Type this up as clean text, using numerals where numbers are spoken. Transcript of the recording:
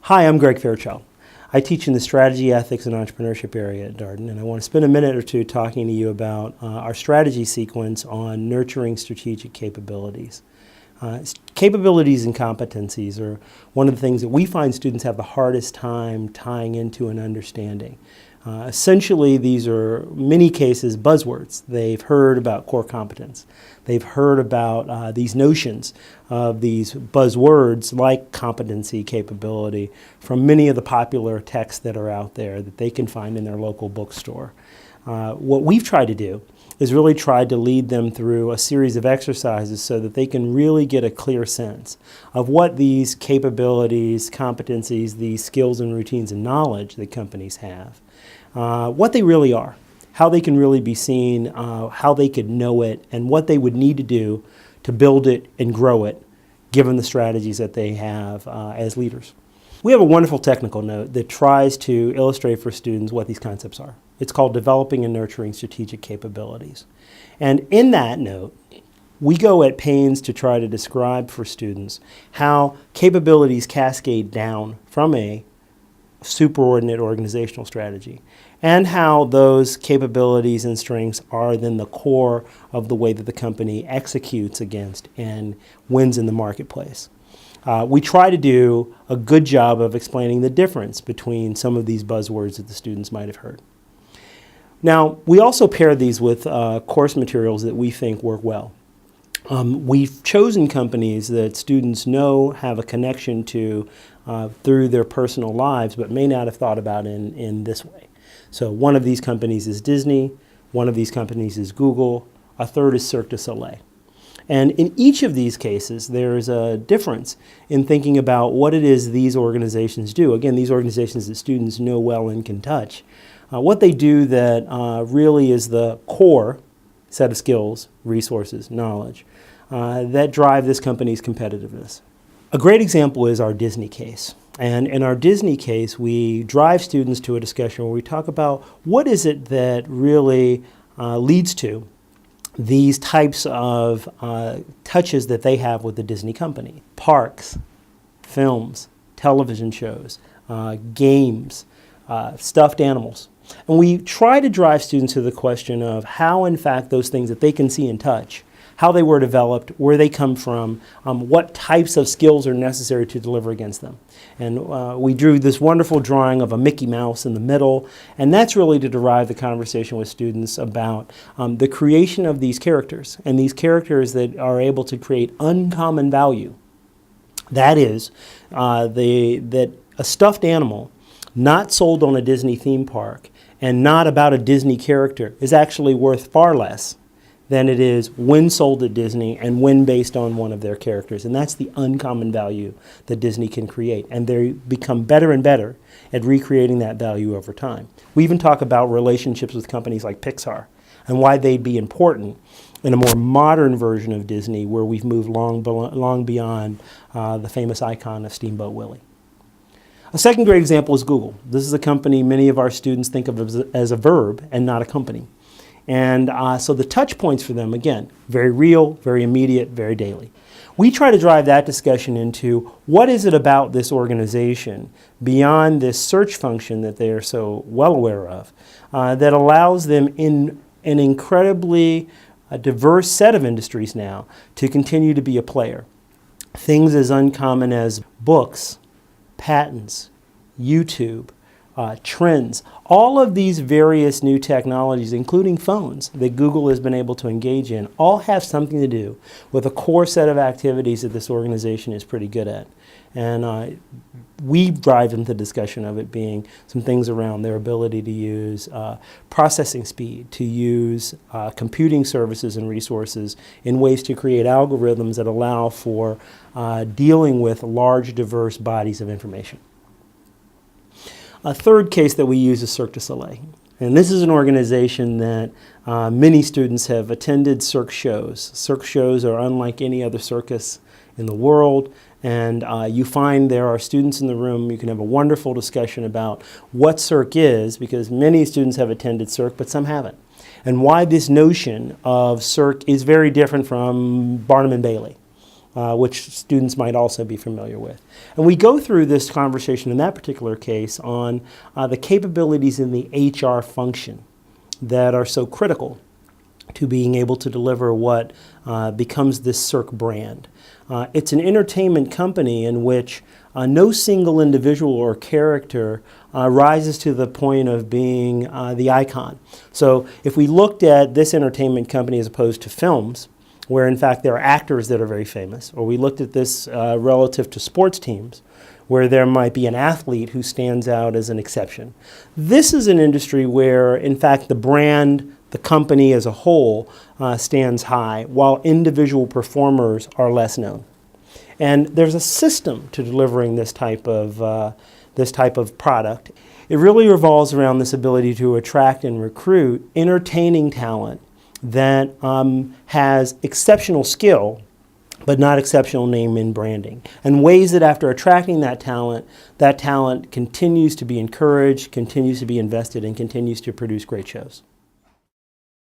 Hi, I'm Greg Fairchild. I teach in the strategy, ethics, and entrepreneurship area at Darden, and I want to spend a minute or two talking to you about our strategy sequence on nurturing strategic capabilities. Capabilities and competencies are one of the things that we find students have the hardest time tying into and understanding. Essentially, these are, in many cases, buzzwords. They've heard about core competence. They've heard about these notions of these buzzwords like competency, capability, from many of the popular texts that are out there that they can find in their local bookstore. What we've tried to do is really tried to lead them through a series of exercises so that they can really get a clear sense of what these capabilities, competencies, these skills and routines and knowledge that companies have, what they really are, how they can really be seen, how they could know it, and what they would need to do to build it and grow it, given the strategies that they have as leaders. We have a wonderful technical note that tries to illustrate for students what these concepts are. It's called Developing and Nurturing Strategic Capabilities. And in that note, we go at pains to try to describe for students how capabilities cascade down from a superordinate organizational strategy, and how those capabilities and strengths are then the core of the way that the company executes against and wins in the marketplace. We try to do a good job of explaining the difference between some of these buzzwords that the students might have heard. Now, we also pair these with course materials that we think work well. We've chosen companies that students know have a connection to through their personal lives, but may not have thought about in this way. So one of these companies is Disney, one of these companies is Google, a third is Cirque du Soleil. And in each of these cases, there's a difference in thinking about what it is these organizations do. Again, these organizations that students know well and can touch. What they do that really is the core set of skills, resources, knowledge that drive this company's competitiveness. A great example is our Disney case. And in our Disney case, we drive students to a discussion where we talk about what is it that really leads to these types of touches that they have with the Disney company. Parks, films, television shows, games, stuffed animals. And we try to drive students to the question of how, in fact, those things that they can see and touch, how they were developed, where they come from, what types of skills are necessary to deliver against them. And we drew this wonderful drawing of a Mickey Mouse in the middle, and that's really to derive the conversation with students about the creation of these characters, and these characters that are able to create uncommon value. That is, that a stuffed animal not sold on a Disney theme park and not about a Disney character is actually worth far less than it is when sold at Disney and when based on one of their characters. And that's the uncommon value that Disney can create. And they become better and better at recreating that value over time. We even talk about relationships with companies like Pixar and why they'd be important in a more modern version of Disney where we've moved long beyond the famous icon of Steamboat Willie. A second great example is Google. This is a company many of our students think of as a verb and not a company. And so the touch points for them, again, very real, very immediate, very daily. We try to drive that discussion into what is it about this organization beyond this search function that they are so well aware of that allows them in an incredibly diverse set of industries now to continue to be a player. Things as uncommon as books, patents, YouTube, trends, all of these various new technologies, including phones, that Google has been able to engage in, all have something to do with a core set of activities that this organization is pretty good at. And we drive into the discussion of it being some things around their ability to use processing speed, to use computing services and resources in ways to create algorithms that allow for dealing with large, diverse bodies of information. A third case that we use is Cirque du Soleil. And this is an organization that many students have attended Cirque shows. Cirque shows are unlike any other circus in the world. And you find there are students in the room. You can have a wonderful discussion about what Cirque is, because many students have attended Cirque, but some haven't. And why this notion of Cirque is very different from Barnum and Bailey. which students might also be familiar with. And we go through this conversation in that particular case on the capabilities in the HR function that are so critical to being able to deliver what becomes this Cirque brand. It's an entertainment company in which no single individual or character rises to the point of being the icon. So if we looked at this entertainment company as opposed to films, where in fact there are actors that are very famous, or we looked at this relative to sports teams, where there might be an athlete who stands out as an exception. This is an industry where in fact the brand, the company as a whole stands high, while individual performers are less known. And there's a system to delivering this type of product. It really revolves around this ability to attract and recruit entertaining talent that has exceptional skill, but not exceptional name and branding, and ways that after attracting that talent continues to be encouraged, continues to be invested, and continues to produce great shows.